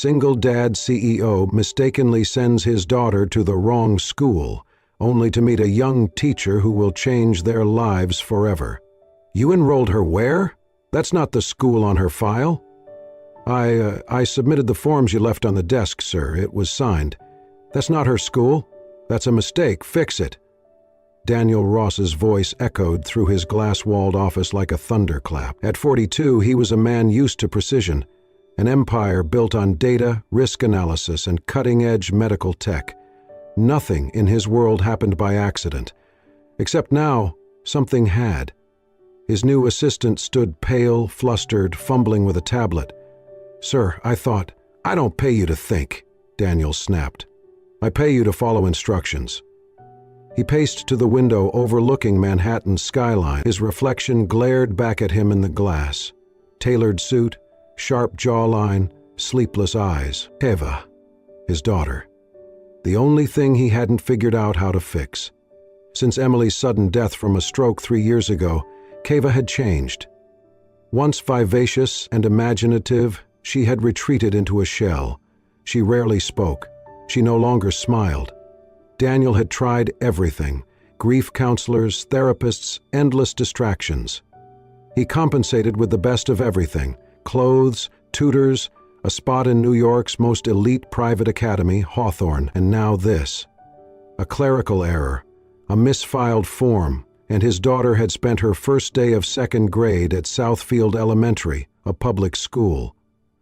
single-dad CEO mistakenly sends his daughter to the wrong school, only to meet a young teacher who will change their lives forever. You enrolled her where? That's not the school on her file. I submitted the forms you left on the desk, sir. It was signed. That's not her school. That's a mistake. Fix it. Daniel Ross's voice echoed through his glass-walled office like a thunderclap. At 42, he was a man used to precision, an empire built on data, risk analysis, and cutting-edge medical tech. Nothing in his world happened by accident. Except now, something had. His new assistant stood pale, flustered, fumbling with a tablet. "Sir, I thought—" "I don't pay you to think," Daniel snapped. "I pay you to follow instructions." He paced to the window overlooking Manhattan's skyline. His reflection glared back at him in the glass. Tailored suit, sharp jawline, sleepless eyes. Keva, his daughter. The only thing he hadn't figured out how to fix. Since Emily's sudden death from a stroke 3 years ago, Keva had changed. Once vivacious and imaginative, she had retreated into a shell. She rarely spoke. She no longer smiled. Daniel had tried everything: grief counselors, therapists, endless distractions. He compensated with the best of everything: clothes, tutors, a spot in New York's most elite private academy, Hawthorne, and now this. A clerical error, a misfiled form, and his daughter had spent her first day of second grade at Southfield Elementary, a public school.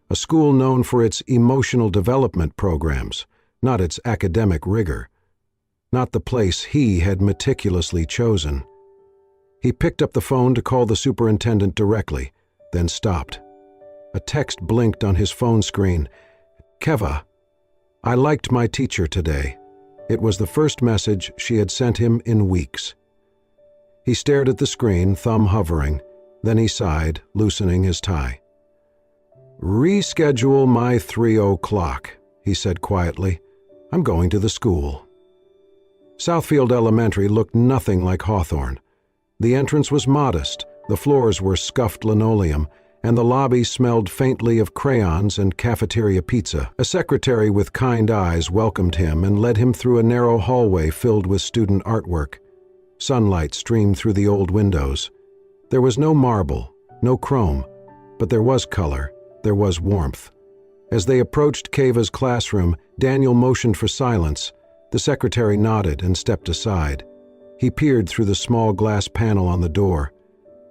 A school known for its emotional development programs, not its academic rigor. Not the place he had meticulously chosen. He picked up the phone to call the superintendent directly, then stopped. A text blinked on his phone screen. "Keva, I liked my teacher today." It was the first message she had sent him in weeks. He stared at the screen, thumb hovering. Then he sighed, loosening his tie. "Reschedule my 3:00, he said quietly. "I'm going to the school." Southfield Elementary looked nothing like Hawthorne. The entrance was modest, the floors were scuffed linoleum, and the lobby smelled faintly of crayons and cafeteria pizza. A secretary with kind eyes welcomed him and led him through a narrow hallway filled with student artwork. Sunlight streamed through the old windows. There was no marble, no chrome, but there was color, there was warmth. As they approached Keva's classroom, Daniel motioned for silence. The secretary nodded and stepped aside. He peered through the small glass panel on the door.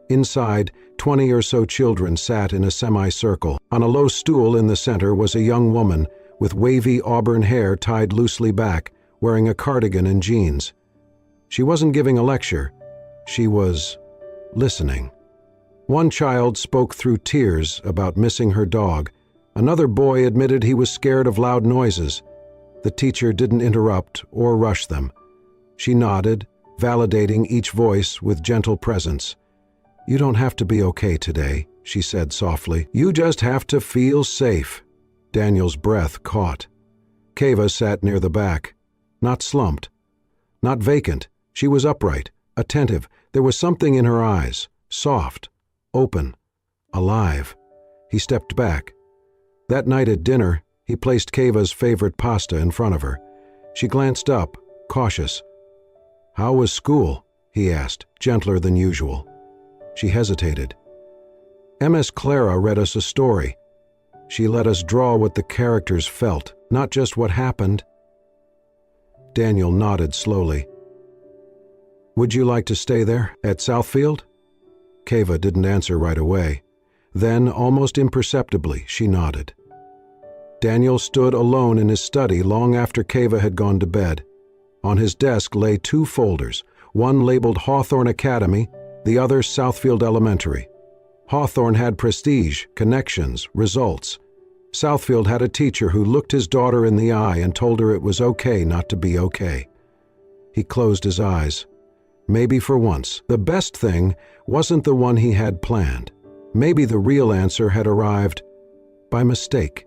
Inside, 20 or so children sat in a semicircle. On a low stool in the center was a young woman with wavy auburn hair tied loosely back, wearing a cardigan and jeans. She wasn't giving a lecture. She was listening. One child spoke through tears about missing her dog. Another boy admitted he was scared of loud noises. The teacher didn't interrupt or rush them. She nodded, validating each voice with gentle presence. "You don't have to be okay today," she said softly. "You just have to feel safe." Daniel's breath caught. Keva sat near the back. Not slumped. Not vacant. She was upright, attentive. There was something in her eyes. Soft. Open. Alive. He stepped back. That night at dinner, he placed Keva's favorite pasta in front of her. She glanced up, cautious. "How was school?" he asked, gentler than usual. She hesitated. "Ms. Clara read us a story. She let us draw what the characters felt, not just what happened." Daniel nodded slowly. "Would you like to stay there, at Southfield?" Keva didn't answer right away. Then, almost imperceptibly, she nodded. Daniel stood alone in his study long after Keva had gone to bed. On his desk lay 2 folders, one labeled Hawthorne Academy, the other Southfield Elementary. Hawthorne had prestige, connections, results. Southfield had a teacher who looked his daughter in the eye and told her it was okay not to be okay. He closed his eyes. Maybe for once, the best thing wasn't the one he had planned. Maybe the real answer had arrived by mistake.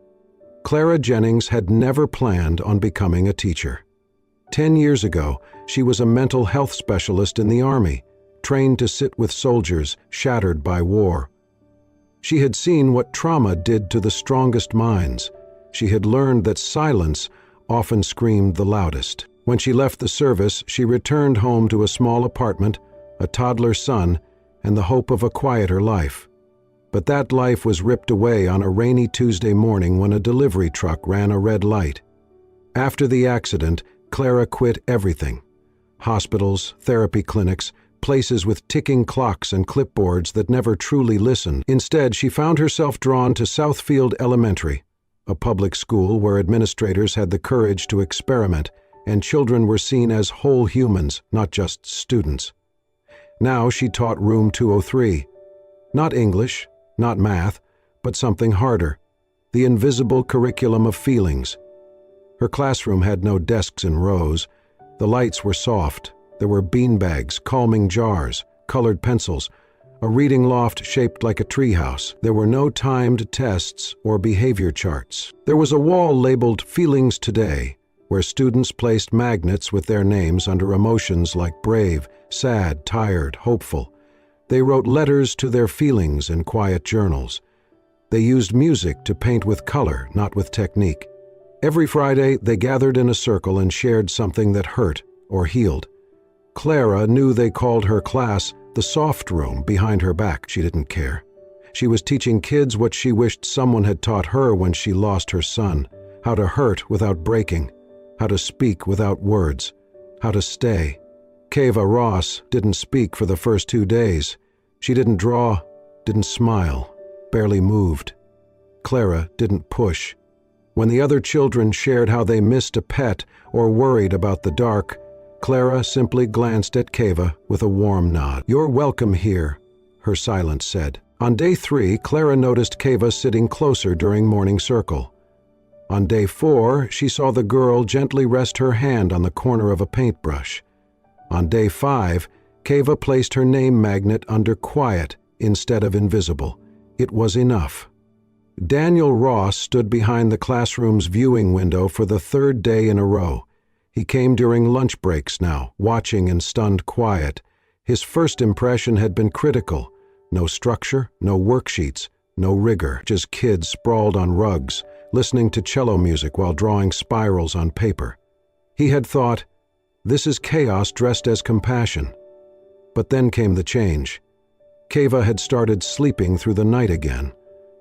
Clara Jennings had never planned on becoming a teacher. 10 years ago, she was a mental health specialist in the Army, trained to sit with soldiers shattered by war. She had seen what trauma did to the strongest minds. She had learned that silence often screamed the loudest. When she left the service, she returned home to a small apartment, a toddler son, and the hope of a quieter life. But that life was ripped away on a rainy Tuesday morning when a delivery truck ran a red light. After the accident, Clara quit everything. Hospitals, therapy clinics, places with ticking clocks and clipboards that never truly listened. Instead, she found herself drawn to Southfield Elementary, a public school where administrators had the courage to experiment and children were seen as whole humans, not just students. Now she taught room 203. Not English, not math, but something harder, the invisible curriculum of feelings. Her classroom had no desks in rows. The lights were soft. There were beanbags, calming jars, colored pencils, a reading loft shaped like a treehouse. There were no timed tests or behavior charts. There was a wall labeled Feelings Today, where students placed magnets with their names under emotions like brave, sad, tired, hopeful. They wrote letters to their feelings in quiet journals. They used music to paint with color, not with technique. Every Friday, they gathered in a circle and shared something that hurt or healed. Clara knew they called her class the soft room behind her back. She didn't care. She was teaching kids what she wished someone had taught her when she lost her son: how to hurt without breaking, how to speak without words, how to stay. Keva Ross didn't speak for the first 2 days. She didn't draw, didn't smile, barely moved. Clara didn't push. When the other children shared how they missed a pet or worried about the dark, Clara simply glanced at Keva with a warm nod. "You're welcome here," her silence said. On day 3, Clara noticed Keva sitting closer during morning circle. On day 4, she saw the girl gently rest her hand on the corner of a paintbrush. On day 5, Keva placed her name magnet under quiet instead of invisible. It was enough. Daniel Ross stood behind the classroom's viewing window for the 3rd day in a row. He came during lunch breaks now, watching in stunned quiet. His first impression had been critical. No structure, no worksheets, no rigor, just kids sprawled on rugs, listening to cello music while drawing spirals on paper. He had thought, this is chaos dressed as compassion. But then came the change. Keva had started sleeping through the night again.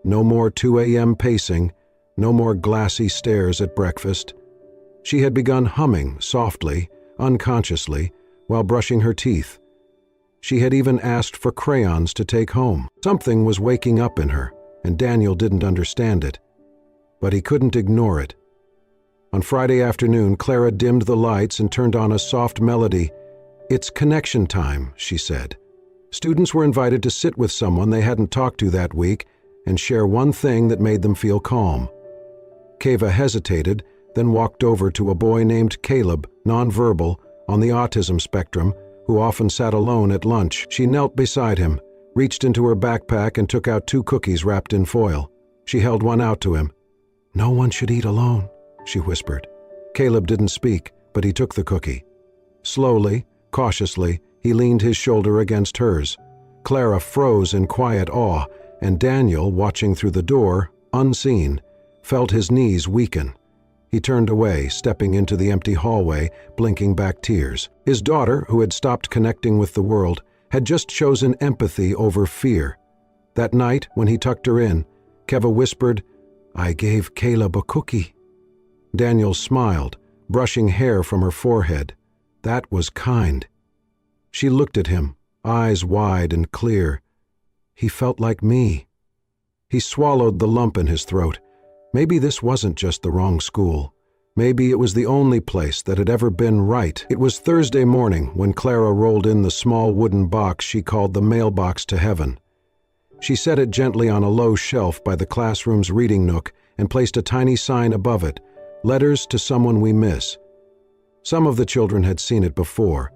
No more 2 a.m. pacing, no more glassy stares at breakfast. She had begun humming softly, unconsciously, while brushing her teeth. She had even asked for crayons to take home. Something was waking up in her, and Daniel didn't understand it. But he couldn't ignore it. On Friday afternoon, Clara dimmed the lights and turned on a soft melody. "It's connection time," she said. Students were invited to sit with someone they hadn't talked to that week and share one thing that made them feel calm. Keva hesitated, then walked over to a boy named Caleb, nonverbal, on the autism spectrum, who often sat alone at lunch. She knelt beside him, reached into her backpack and took out 2 cookies wrapped in foil. She held one out to him. "No one should eat alone," she whispered. Caleb didn't speak, but he took the cookie. Slowly, cautiously, he leaned his shoulder against hers. Clara froze in quiet awe, and Daniel, watching through the door, unseen, felt his knees weaken. He turned away, stepping into the empty hallway, blinking back tears. His daughter, who had stopped connecting with the world, had just chosen empathy over fear. That night, when he tucked her in, Keva whispered, "I gave Caleb a cookie." Daniel smiled, brushing hair from her forehead. That was kind. She looked at him, eyes wide and clear. He felt like me. He swallowed the lump in his throat. Maybe this wasn't just the wrong school. Maybe it was the only place that had ever been right. It was Thursday morning when Clara rolled in the small wooden box she called the mailbox to heaven. She set it gently on a low shelf by the classroom's reading nook and placed a tiny sign above it, "Letters to Someone We Miss." Some of the children had seen it before.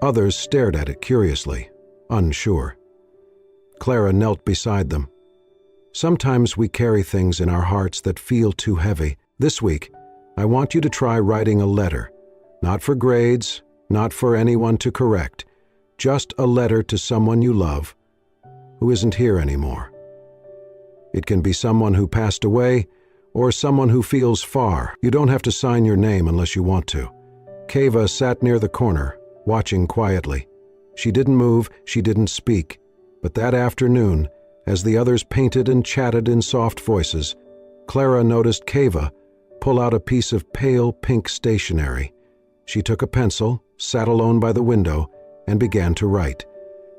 Others stared at it curiously, unsure. Clara knelt beside them. Sometimes we carry things in our hearts that feel too heavy. This week, I want you to try writing a letter. Not for grades, not for anyone to correct. Just a letter to someone you love, who isn't here anymore. It can be someone who passed away, or someone who feels far. You don't have to sign your name unless you want to. Keva sat near the corner, watching quietly. She didn't move, she didn't speak. But that afternoon, as the others painted and chatted in soft voices, Clara noticed Keva pull out a piece of pale pink stationery. She took a pencil, sat alone by the window, and began to write.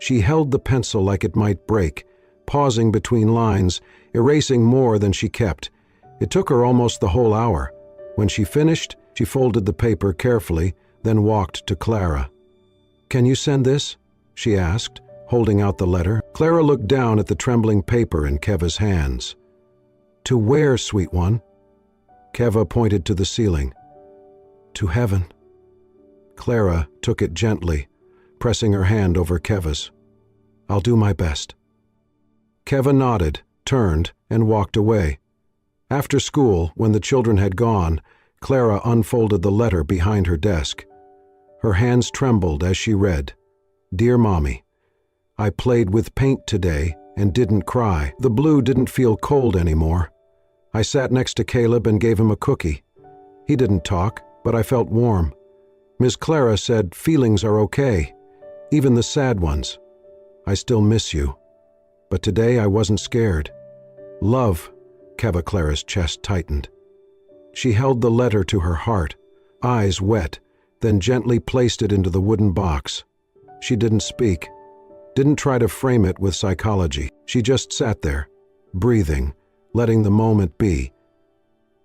She held the pencil like it might break, pausing between lines, erasing more than she kept. It took her almost the whole hour. When she finished, she folded the paper carefully, then walked to Clara. "Can you send this?" she asked, holding out the letter. Clara looked down at the trembling paper in Keva's hands. "To where, sweet one?" Keva pointed to the ceiling. "To heaven." Clara took it gently, pressing her hand over Keva's. "I'll do my best." Keva nodded, turned, and walked away. After school, when the children had gone, Clara unfolded the letter behind her desk. Her hands trembled as she read, "Dear Mommy, I played with paint today and didn't cry. The blue didn't feel cold anymore. I sat next to Caleb and gave him a cookie. He didn't talk, but I felt warm. Miss Clara said feelings are okay, even the sad ones. I still miss you. But today I wasn't scared. Love." Keva Clara's chest tightened. She held the letter to her heart, eyes wet, then gently placed it into the wooden box. She didn't speak, didn't try to frame it with psychology. She just sat there, breathing, letting the moment be.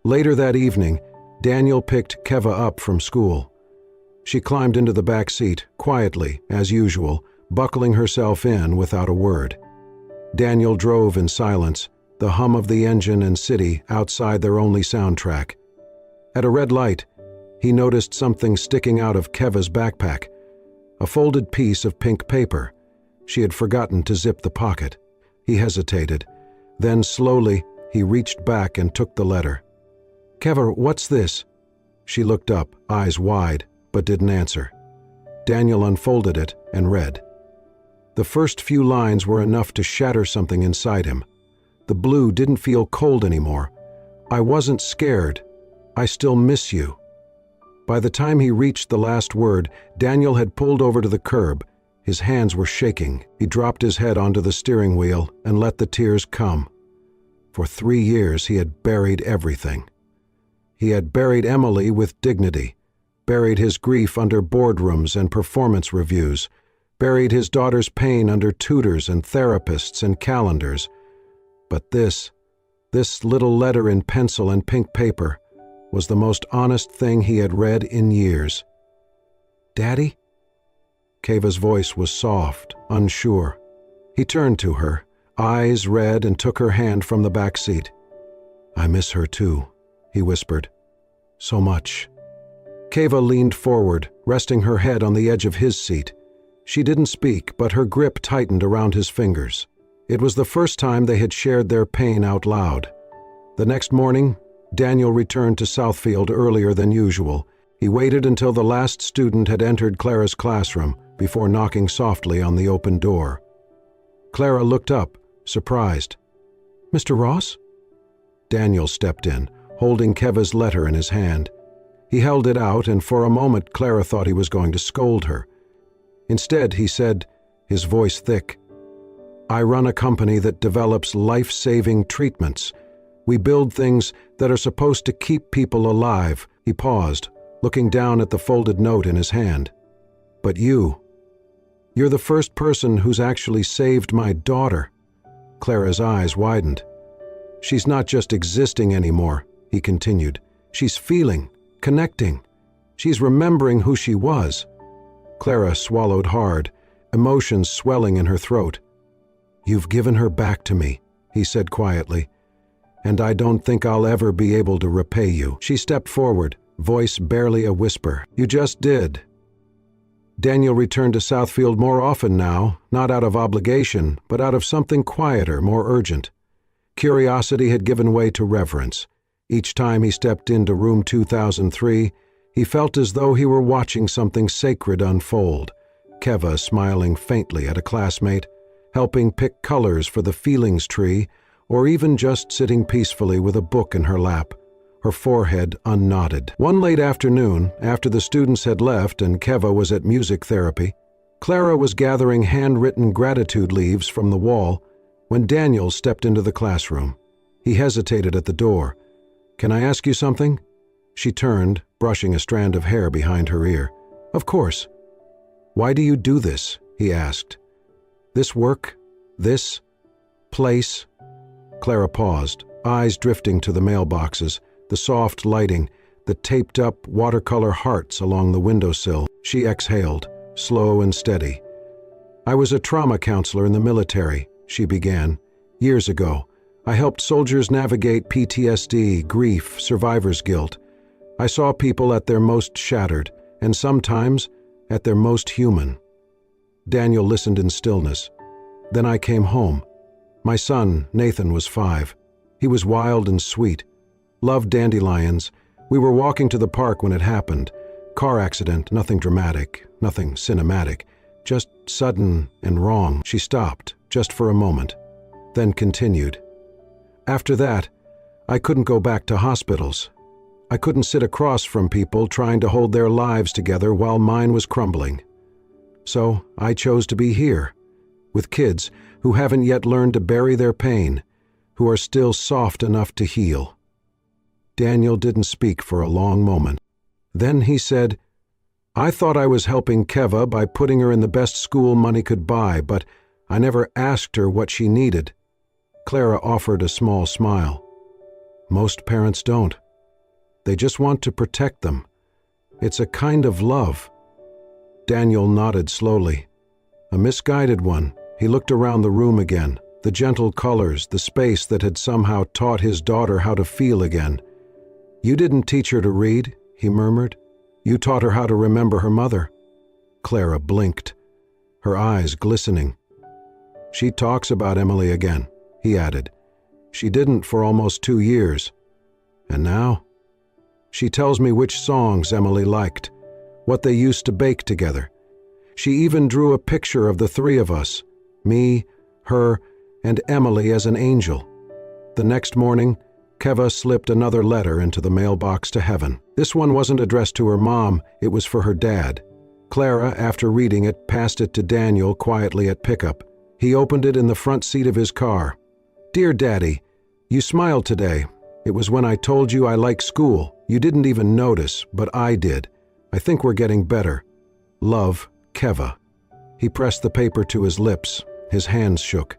Later that evening, Daniel picked Keva up from school. She climbed into the back seat, quietly, as usual, buckling herself in without a word. Daniel drove in silence, the hum of the engine and city outside their only soundtrack. At a red light, he noticed something sticking out of Keva's backpack, a folded piece of pink paper. She had forgotten to zip the pocket. He hesitated. Then slowly, he reached back and took the letter. "Keva, what's this?" She looked up, eyes wide, but didn't answer. Daniel unfolded it and read. The first few lines were enough to shatter something inside him. The blue didn't feel cold anymore. "I wasn't scared. I still miss you." By the time he reached the last word, Daniel had pulled over to the curb. His hands were shaking. He dropped his head onto the steering wheel and let the tears come. For 3 years he had buried everything. He had buried Emily with dignity, buried his grief under boardrooms and performance reviews, buried his daughter's pain under tutors and therapists and calendars. But this little letter in pencil and pink paper, was the most honest thing he had read in years. "Daddy?" Keva's voice was soft, unsure. He turned to her, eyes red, and took her hand from the back seat. "I miss her too," he whispered. "So much." Keva leaned forward, resting her head on the edge of his seat. She didn't speak, but her grip tightened around his fingers. It was the first time they had shared their pain out loud. The next morning, Daniel returned to Southfield earlier than usual. He waited until the last student had entered Clara's classroom before knocking softly on the open door. Clara looked up, surprised. "Mr. Ross?" Daniel stepped in, holding Keva's letter in his hand. He held it out, and for a moment Clara thought he was going to scold her. Instead, he said, his voice thick, "I run a company that develops life-saving treatments. We build things that are supposed to keep people alive." He paused, looking down at the folded note in his hand. "But you're the first person who's actually saved my daughter." Clara's eyes widened. "She's not just existing anymore," he continued. "She's feeling, connecting. She's remembering who she was." Clara swallowed hard, emotions swelling in her throat. "You've given her back to me," he said quietly, "and I don't think I'll ever be able to repay you." She stepped forward, voice barely a whisper. "You just did." Daniel returned to Southfield more often now, not out of obligation, but out of something quieter, more urgent. Curiosity had given way to reverence. Each time he stepped into room 2003, he felt as though he were watching something sacred unfold. Keva smiling faintly at a classmate, helping pick colors for the feelings tree, or even just sitting peacefully with a book in her lap, her forehead unknotted. One late afternoon, after the students had left and Keva was at music therapy, Clara was gathering handwritten gratitude leaves from the wall when Daniel stepped into the classroom. He hesitated at the door. "Can I ask you something?" She turned, brushing a strand of hair behind her ear. "Of course." "Why do you do this?" he asked. "This work? This place?" Clara paused, eyes drifting to the mailboxes, the soft lighting, the taped-up watercolor hearts along the windowsill. She exhaled, slow and steady. "I was a trauma counselor in the military," she began. "Years ago, I helped soldiers navigate PTSD, grief, survivor's guilt. I saw people at their most shattered, and sometimes at their most human." Daniel listened in stillness. "Then I came home. My son, Nathan, was 5. He was wild and sweet. Loved dandelions. We were walking to the park when it happened. Car accident, nothing dramatic, nothing cinematic. Just sudden and wrong." She stopped, just for a moment, then continued. "After that, I couldn't go back to hospitals. I couldn't sit across from people trying to hold their lives together while mine was crumbling. So I chose to be here, with kids who haven't yet learned to bury their pain, who are still soft enough to heal." Daniel didn't speak for a long moment. Then he said, "I thought I was helping Keva by putting her in the best school money could buy, but I never asked her what she needed." Clara offered a small smile. "Most parents don't. They just want to protect them. It's a kind of love." Daniel nodded slowly. "A misguided one." He looked around the room again, the gentle colors, the space that had somehow taught his daughter how to feel again. "You didn't teach her to read," he murmured. "You taught her how to remember her mother." Clara blinked, her eyes glistening. "She talks about Emily again," he added. "She didn't for almost 2 years. And now? She tells me which songs Emily liked, what they used to bake together. She even drew a picture of the 3 of us, me, her, and Emily as an angel. The next morning, Keva slipped another letter into the mailbox to heaven. This one wasn't addressed to her mom, it was for her dad. Clara, after reading it, passed it to Daniel quietly at pickup. He opened it in the front seat of his car. "Dear Daddy, you smiled today. It was when I told you I like school. You didn't even notice, but I did. I think we're getting better. Love, Keva." He pressed the paper to his lips. His hands shook.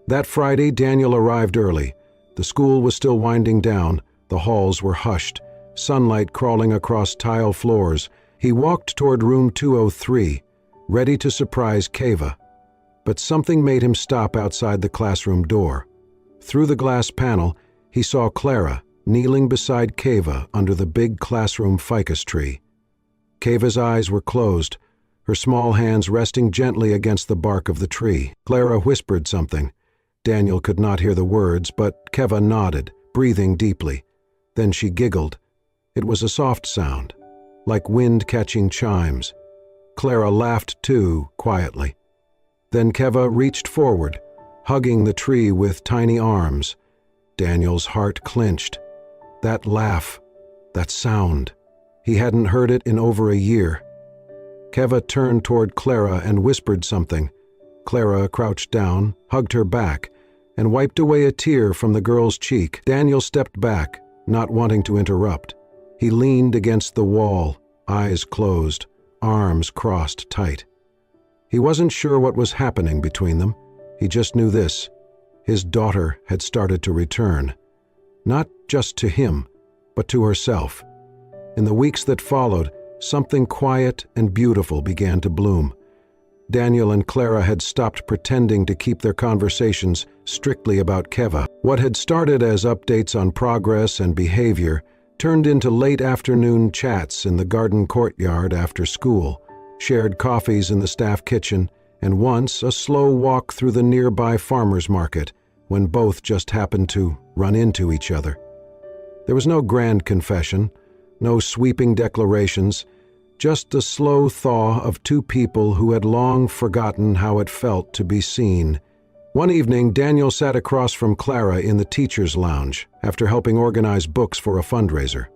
That Friday, Daniel arrived early. The school was still winding down. The halls were hushed, sunlight crawling across tile floors. He walked toward room 203, ready to surprise Keva. But something made him stop outside the classroom door. Through the glass panel, he saw Clara kneeling beside Keva under the big classroom ficus tree. Keva's eyes were closed, her small hands resting gently against the bark of the tree. Clara whispered something. Daniel could not hear the words, but Keva nodded, breathing deeply. Then she giggled. It was a soft sound, like wind catching chimes. Clara laughed too, quietly. Then Keva reached forward, hugging the tree with tiny arms. Daniel's heart clenched. That laugh, that sound. He hadn't heard it in over a year. Keva turned toward Clara and whispered something. Clara crouched down, hugged her back, and wiped away a tear from the girl's cheek. Daniel stepped back, not wanting to interrupt. He leaned against the wall, eyes closed, arms crossed tight. He wasn't sure what was happening between them. He just knew this. His daughter had started to return. Not just to him, but to herself. In the weeks that followed, something quiet and beautiful began to bloom. Daniel and Clara had stopped pretending to keep their conversations strictly about Keva. What had started as updates on progress and behavior turned into late afternoon chats in the garden courtyard after school, shared coffees in the staff kitchen, and once a slow walk through the nearby farmer's market when both just happened to run into each other. There was no grand confession, no sweeping declarations, just the slow thaw of 2 people who had long forgotten how it felt to be seen, One evening, Daniel sat across from Clara in the teacher's lounge after helping organize books for a fundraiser.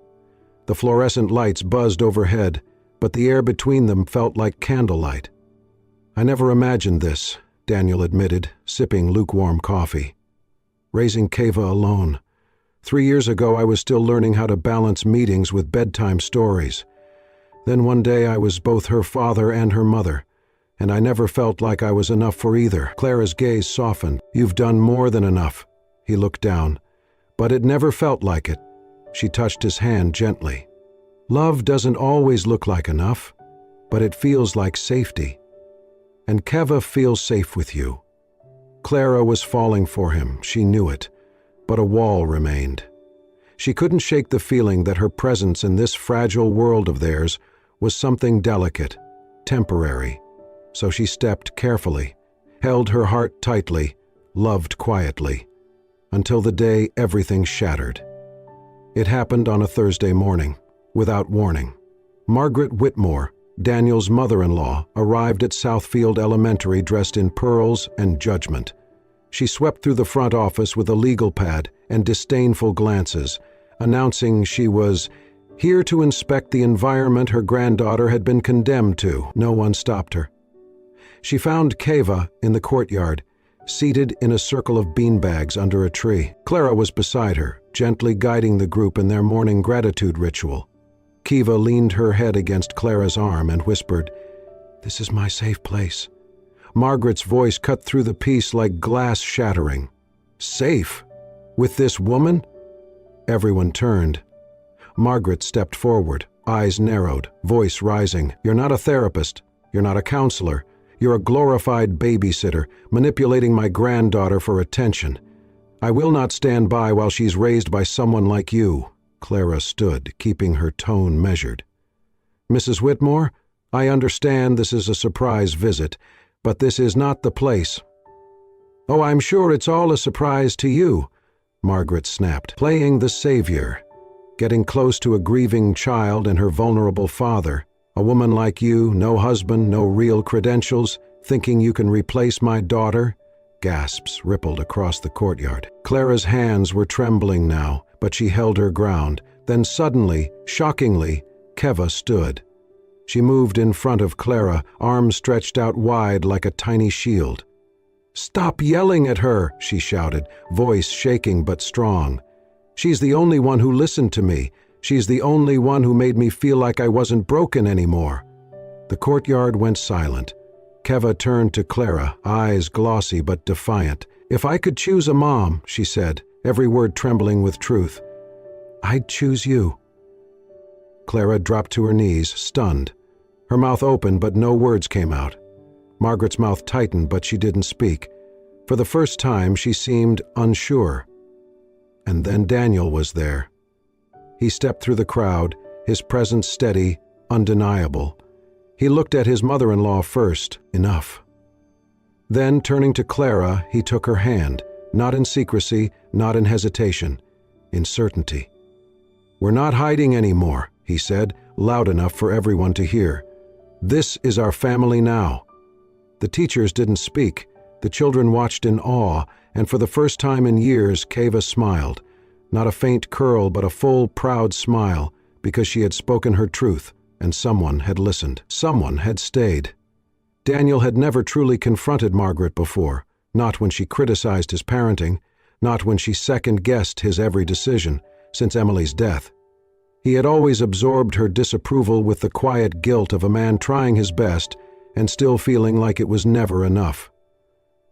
The fluorescent lights buzzed overhead, but the air between them felt like candlelight. "I never imagined this," Daniel admitted, sipping lukewarm coffee. "Raising Keva alone. 3 years ago I was still learning how to balance meetings with bedtime stories. Then one day I was both her father and her mother, and I never felt like I was enough for either." Clara's gaze softened. "You've done more than enough." He looked down. "But it never felt like it." She touched his hand gently. "Love doesn't always look like enough, but it feels like safety. And Keva feels safe with you." Clara was falling for him, she knew it, but a wall remained. She couldn't shake the feeling that her presence in this fragile world of theirs was something delicate, temporary. So she stepped carefully, held her heart tightly, loved quietly, until the day everything shattered. It happened on a Thursday morning, without warning. Margaret Whitmore, Daniel's mother-in-law, arrived at Southfield Elementary dressed in pearls and judgment. She swept through the front office with a legal pad and disdainful glances, announcing she was here to inspect the environment her granddaughter had been condemned to. No one stopped her. She found Keva in the courtyard, seated in a circle of beanbags under a tree. Clara was beside her, gently guiding the group in their morning gratitude ritual. Keva leaned her head against Clara's arm and whispered, "This is my safe place." Margaret's voice cut through the peace like glass shattering. "Safe? With this woman?" Everyone turned. Margaret stepped forward, eyes narrowed, voice rising. "You're not a therapist. You're not a counselor. You're a glorified babysitter, manipulating my granddaughter for attention. I will not stand by while she's raised by someone like you." Clara stood, keeping her tone measured. "Mrs. Whitmore, I understand this is a surprise visit, but this is not the place." "Oh, I'm sure it's all a surprise to you," Margaret snapped, playing the savior, getting close to a grieving child and her vulnerable father. "A woman like you, no husband, no real credentials, thinking you can replace my daughter?" Gasps rippled across the courtyard. Clara's hands were trembling now, but she held her ground. Then suddenly, shockingly, Keva stood. She moved in front of Clara, arms stretched out wide like a tiny shield. "Stop yelling at her," she shouted, voice shaking but strong. "She's the only one who listened to me. She's the only one who made me feel like I wasn't broken anymore." The courtyard went silent. Keva turned to Clara, eyes glossy but defiant. "If I could choose a mom," she said, every word trembling with truth, "I'd choose you." Clara dropped to her knees, stunned. Her mouth opened, but no words came out. Margaret's mouth tightened, but she didn't speak. For the first time, she seemed unsure. And then Daniel was there. He stepped through the crowd, his presence steady, undeniable. He looked at his mother-in-law first. Enough. Then, turning to Clara, he took her hand, not in secrecy, not in hesitation, in certainty. "We're not hiding anymore," he said, loud enough for everyone to hear. "This is our family now." The teachers didn't speak. The children watched in awe, and for the first time in years, Keva smiled. Not a faint curl, but a full, proud smile, because she had spoken her truth, and someone had listened. Someone had stayed. Daniel had never truly confronted Margaret before, not when she criticized his parenting, not when she second-guessed his every decision, since Emily's death. He had always absorbed her disapproval with the quiet guilt of a man trying his best and still feeling like it was never enough.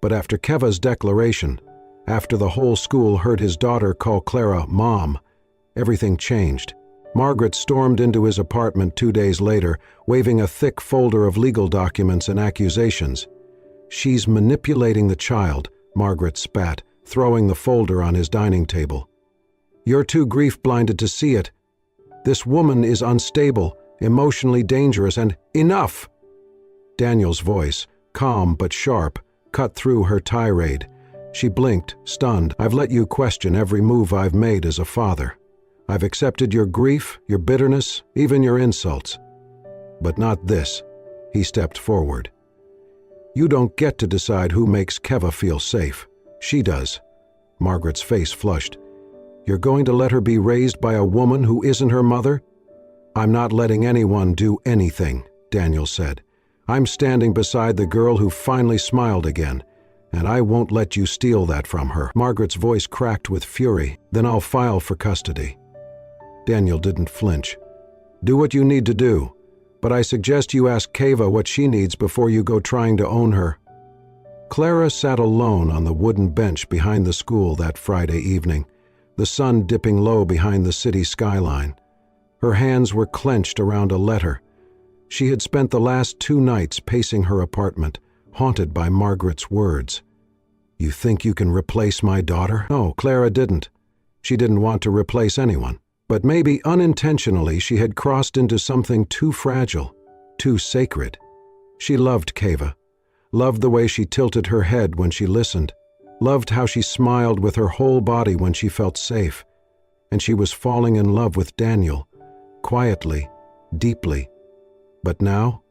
But after Keva's declaration, after the whole school heard his daughter call Clara Mom, everything changed. Margaret stormed into his apartment 2 days later, waving a thick folder of legal documents and accusations. "She's manipulating the child," Margaret spat, throwing the folder on his dining table. "You're too grief-blinded to see it. This woman is unstable, emotionally dangerous, and enough!" Daniel's voice, calm but sharp, cut through her tirade. She blinked, stunned. "I've let you question every move I've made as a father. I've accepted your grief, your bitterness, even your insults. But not this." He stepped forward. You don't get to decide who makes Keva feel safe. She does. Margaret's face flushed. You're going to let her be raised by a woman who isn't her mother? I'm not letting anyone do anything, Daniel said. I'm standing beside the girl who finally smiled again, and I won't let you steal that from her. Margaret's voice cracked with fury. Then I'll file for custody. Daniel didn't flinch. Do what you need to do, but I suggest you ask Keva what she needs before you go trying to own her. Clara sat alone on the wooden bench behind the school that Friday evening, the sun dipping low behind the city skyline. Her hands were clenched around a letter. She had spent the last 2 nights pacing her apartment, haunted by Margaret's words. You think you can replace my daughter? No, Clara didn't. She didn't want to replace anyone. But maybe unintentionally she had crossed into something too fragile, too sacred. She loved Keva, loved the way she tilted her head when she listened, loved how she smiled with her whole body when she felt safe. And she was falling in love with Daniel, quietly, deeply. But now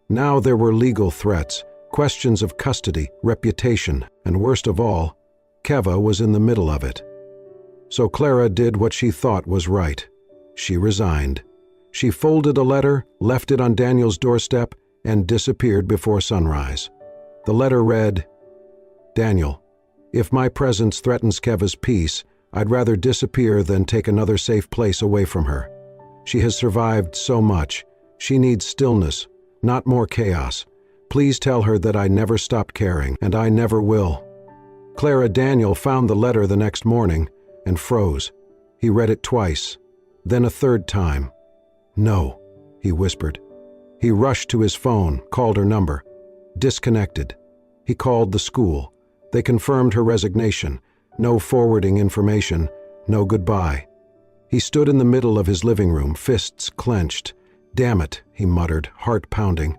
there were legal threats, questions of custody, reputation, and worst of all, Keva was in the middle of it. So Clara did what she thought was right. She resigned. She folded a letter, left it on Daniel's doorstep, and disappeared before sunrise. The letter read, Daniel, if my presence threatens Keva's peace, I'd rather disappear than take another safe place away from her. She has survived so much. She needs stillness, not more chaos. Please tell her that I never stopped caring, and I never will. Clara Daniel found the letter the next morning and froze. He read it twice, then a third time. No, he whispered. He rushed to his phone, called her number. Disconnected. He called the school. They confirmed her resignation. No forwarding information, no goodbye. He stood in the middle of his living room, fists clenched. Damn it, he muttered, heart pounding.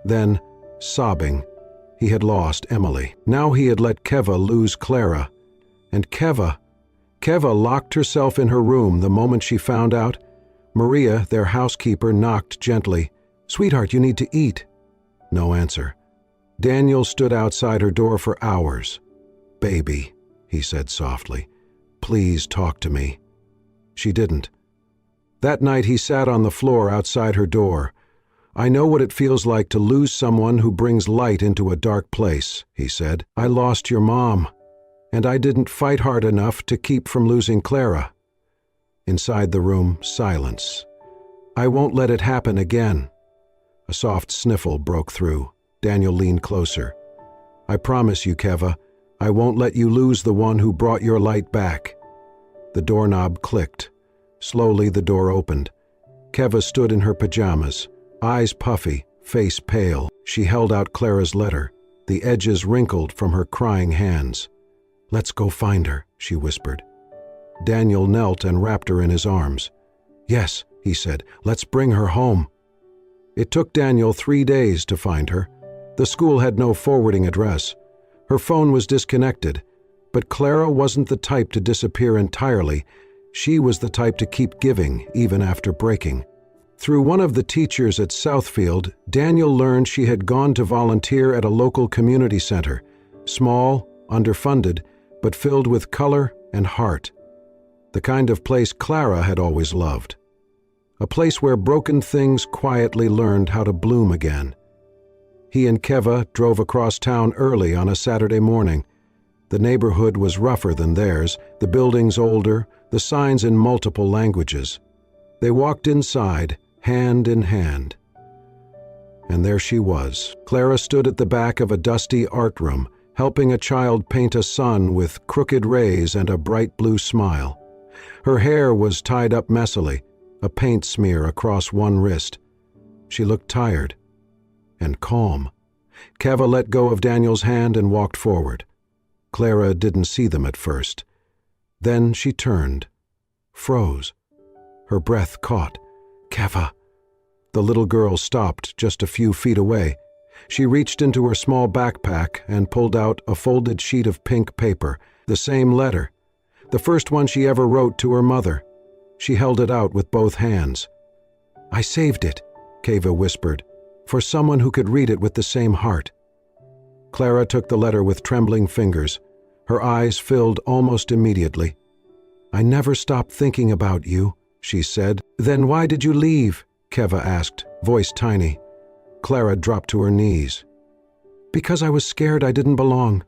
Then, sobbing, he had lost Emily. Now he had let Keva lose Clara. And Keva locked herself in her room the moment she found out. Maria, their housekeeper, knocked gently. Sweetheart, you need to eat. No answer. Daniel stood outside her door for hours. Baby, he said softly, please talk to me. She didn't. That night he sat on the floor outside her door. I know what it feels like to lose someone who brings light into a dark place, he said. I lost your mom, and I didn't fight hard enough to keep from losing Clara. Inside the room, silence. I won't let it happen again. A soft sniffle broke through. Daniel leaned closer. I promise you, Keva, I won't let you lose the one who brought your light back. The doorknob clicked. Slowly the door opened. Keva stood in her pajamas, eyes puffy, face pale. She held out Clara's letter, the edges wrinkled from her crying hands. Let's go find her, she whispered. Daniel knelt and wrapped her in his arms. Yes, he said, let's bring her home. It took Daniel 3 days to find her. The school had no forwarding address. Her phone was disconnected, but Clara wasn't the type to disappear entirely. She was the type to keep giving, even after breaking. Through one of the teachers at Southfield, Daniel learned she had gone to volunteer at a local community center, small, underfunded, but filled with color and heart. The kind of place Clara had always loved. A place where broken things quietly learned how to bloom again. He and Keva drove across town early on a Saturday morning. The neighborhood was rougher than theirs, the buildings older, the signs in multiple languages. They walked inside, hand in hand. And there she was. Clara stood at the back of a dusty art room, helping a child paint a sun with crooked rays and a bright blue smile. Her hair was tied up messily, a paint smear across one wrist. She looked tired and calm. Keva let go of Daniel's hand and walked forward. Clara didn't see them at first. Then she turned, froze. Her breath caught. Keva. The little girl stopped just a few feet away. She reached into her small backpack and pulled out a folded sheet of pink paper, the same letter, the first one she ever wrote to her mother. She held it out with both hands. I saved it, Keva whispered, for someone who could read it with the same heart. Clara took the letter with trembling fingers. Her eyes filled almost immediately. "I never stopped thinking about you," she said. "Then why did you leave?" Keva asked, voice tiny. Clara dropped to her knees. "Because I was scared I didn't belong."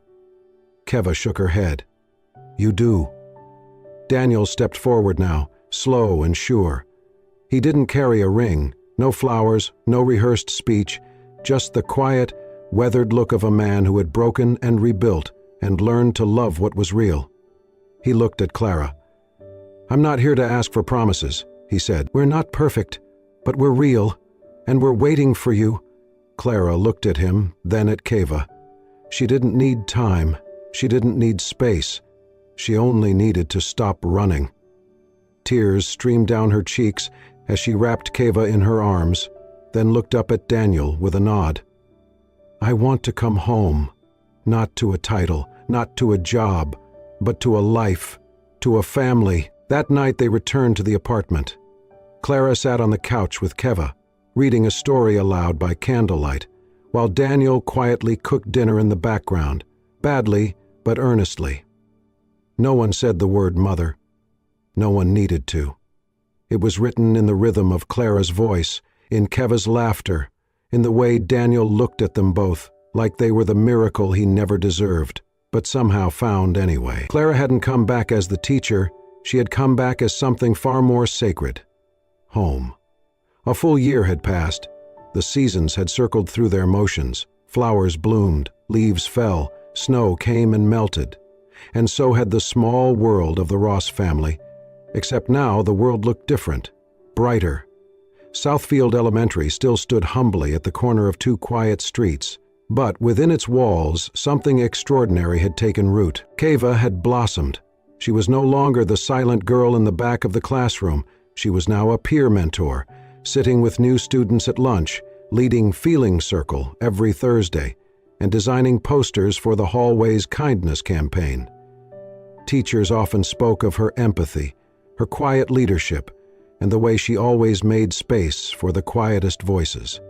Keva shook her head. "You do." Daniel stepped forward now, slow and sure. He didn't carry a ring, no flowers, no rehearsed speech, just the quiet, weathered look of a man who had broken and rebuilt and learned to love what was real. He looked at Clara. "I'm not here to ask for promises," he said. "We're not perfect, but we're real, and we're waiting for you." Clara looked at him, then at Keva. She didn't need time. She didn't need space. She only needed to stop running. Tears streamed down her cheeks as she wrapped Keva in her arms, then looked up at Daniel with a nod. "I want to come home, not to a title, not to a job, but to a life, to a family." That night they returned to the apartment. Clara sat on the couch with Keva, reading a story aloud by candlelight, while Daniel quietly cooked dinner in the background, badly but earnestly. No one said the word mother. No one needed to. It was written in the rhythm of Clara's voice, in Keva's laughter, in the way Daniel looked at them both, like they were the miracle he never deserved, but somehow found anyway. Clara hadn't come back as the teacher. She had come back as something far more sacred. Home. A full year had passed. The seasons had circled through their motions. Flowers bloomed, leaves fell, snow came and melted. And so had the small world of the Ross family, except now the world looked different, brighter. Southfield Elementary still stood humbly at the corner of two quiet streets, but within its walls something extraordinary had taken root. Keva had blossomed. She was no longer the silent girl in the back of the classroom. She was now a peer mentor, sitting with new students at lunch, leading Feeling Circle every Thursday, and designing posters for the hallway's kindness campaign. Teachers often spoke of her empathy, her quiet leadership, and the way she always made space for the quietest voices.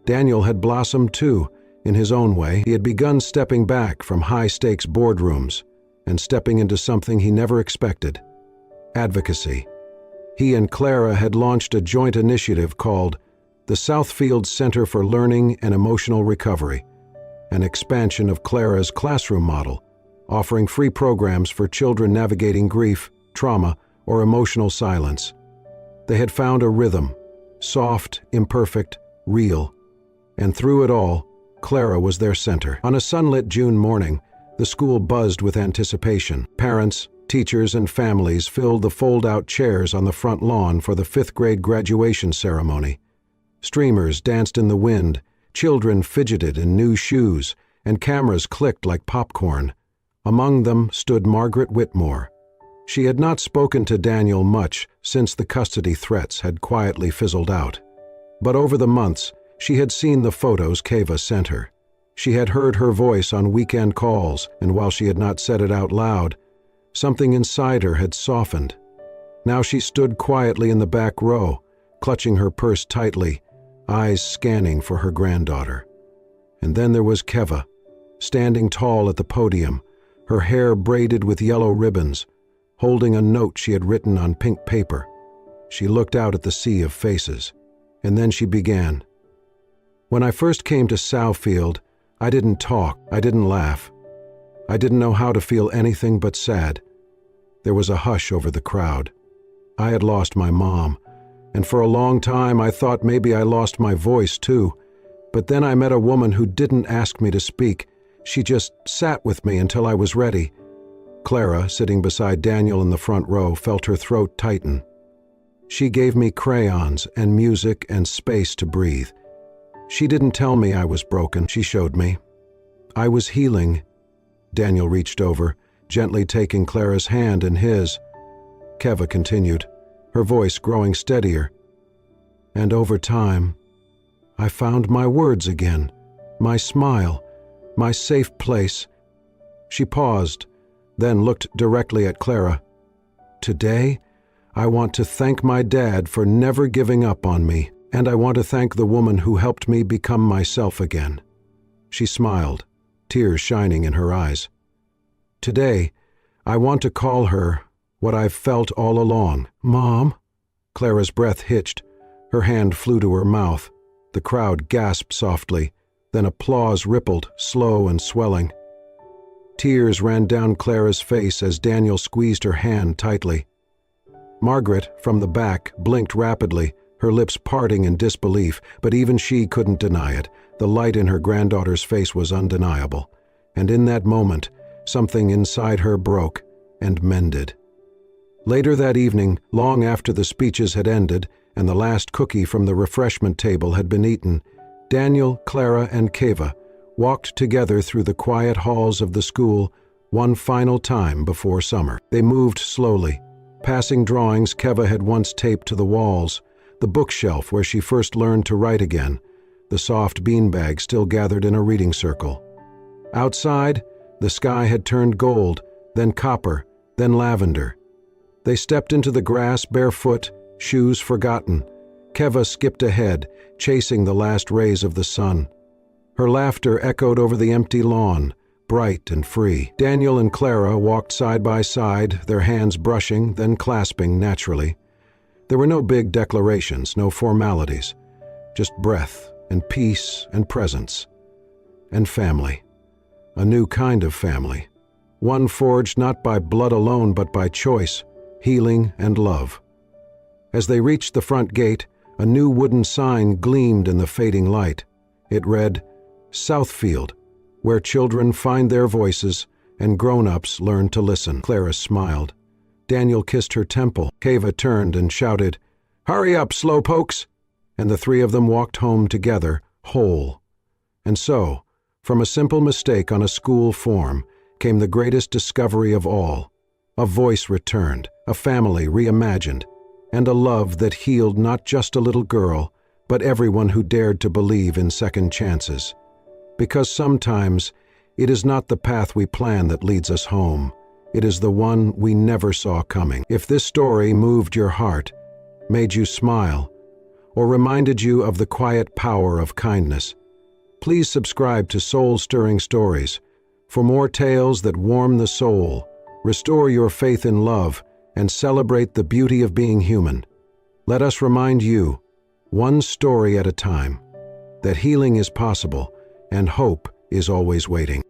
Daniel had blossomed too, in his own way. He had begun stepping back from high-stakes boardrooms and stepping into something he never expected: advocacy. He and Clara had launched a joint initiative called the Southfield Center for Learning and Emotional Recovery, an expansion of Clara's classroom model, offering free programs for children navigating grief, trauma, or emotional silence. They had found a rhythm, soft, imperfect, real, and through it all, Clara was their center. On a sunlit June morning, the school buzzed with anticipation. Parents, teachers, and families filled the fold-out chairs on the front lawn for the fifth-grade graduation ceremony. Streamers danced in the wind, children fidgeted in new shoes, and cameras clicked like popcorn. Among them stood Margaret Whitmore. She had not spoken to Daniel much since the custody threats had quietly fizzled out. But over the months, she had seen the photos Keva sent her. She had heard her voice on weekend calls, and while she had not said it out loud, something inside her had softened. Now she stood quietly in the back row, clutching her purse tightly, eyes scanning for her granddaughter. And then there was Keva, standing tall at the podium, her hair braided with yellow ribbons, holding a note she had written on pink paper. She looked out at the sea of faces, and then she began. "When I first came to Southfield, I didn't talk, I didn't laugh. I didn't know how to feel anything but sad." There was a hush over the crowd. I had lost my mom, and for a long time I thought maybe I lost my voice too. But then I met a woman who didn't ask me to speak. She just sat with me until I was ready. Clara, sitting beside Daniel in the front row, felt her throat tighten. She gave me crayons and music and space to breathe. She didn't tell me I was broken, she showed me. I was healing. Daniel reached over, gently taking Clara's hand in his. Keva continued, her voice growing steadier. And over time, I found my words again, my smile, my safe place. She paused, then looked directly at Clara. Today, I want to thank my dad for never giving up on me, and I want to thank the woman who helped me become myself again. She smiled, tears shining in her eyes. "Today, I want to call her what I've felt all along." "Mom?" Clara's breath hitched. Her hand flew to her mouth. The crowd gasped softly. Then applause rippled, slow and swelling. Tears ran down Clara's face as Daniel squeezed her hand tightly. Margaret, from the back, blinked rapidly, her lips parting in disbelief, but even she couldn't deny it. The light in her granddaughter's face was undeniable. And in that moment, something inside her broke and mended. Later that evening, long after the speeches had ended and the last cookie from the refreshment table had been eaten, Daniel, Clara, and Keva walked together through the quiet halls of the school one final time before summer. They moved slowly, passing drawings Keva had once taped to the walls, the bookshelf where she first learned to write again, the soft beanbag still gathered in a reading circle. Outside, the sky had turned gold, then copper, then lavender. They stepped into the grass barefoot, shoes forgotten. Keva skipped ahead, chasing the last rays of the sun. Her laughter echoed over the empty lawn, bright and free. Daniel and Clara walked side by side, their hands brushing, then clasping naturally. There were no big declarations, no formalities, just breath and peace and presence. And family. A new kind of family. One forged not by blood alone but by choice, healing and love. As they reached the front gate, a new wooden sign gleamed in the fading light. It read, "Southfield, where children find their voices and grown-ups learn to listen." Clara smiled. Daniel kissed her temple. Keva turned and shouted, "Hurry up, slowpokes!" And the three of them walked home together, whole. And so, from a simple mistake on a school form, came the greatest discovery of all. A voice returned, a family reimagined, and a love that healed not just a little girl, but everyone who dared to believe in second chances. Because sometimes, it is not the path we plan that leads us home. It is the one we never saw coming. If this story moved your heart, made you smile, or reminded you of the quiet power of kindness, please subscribe to Soul-Stirring Stories for more tales that warm the soul, restore your faith in love, and celebrate the beauty of being human. Let us remind you, one story at a time, that healing is possible and hope is always waiting.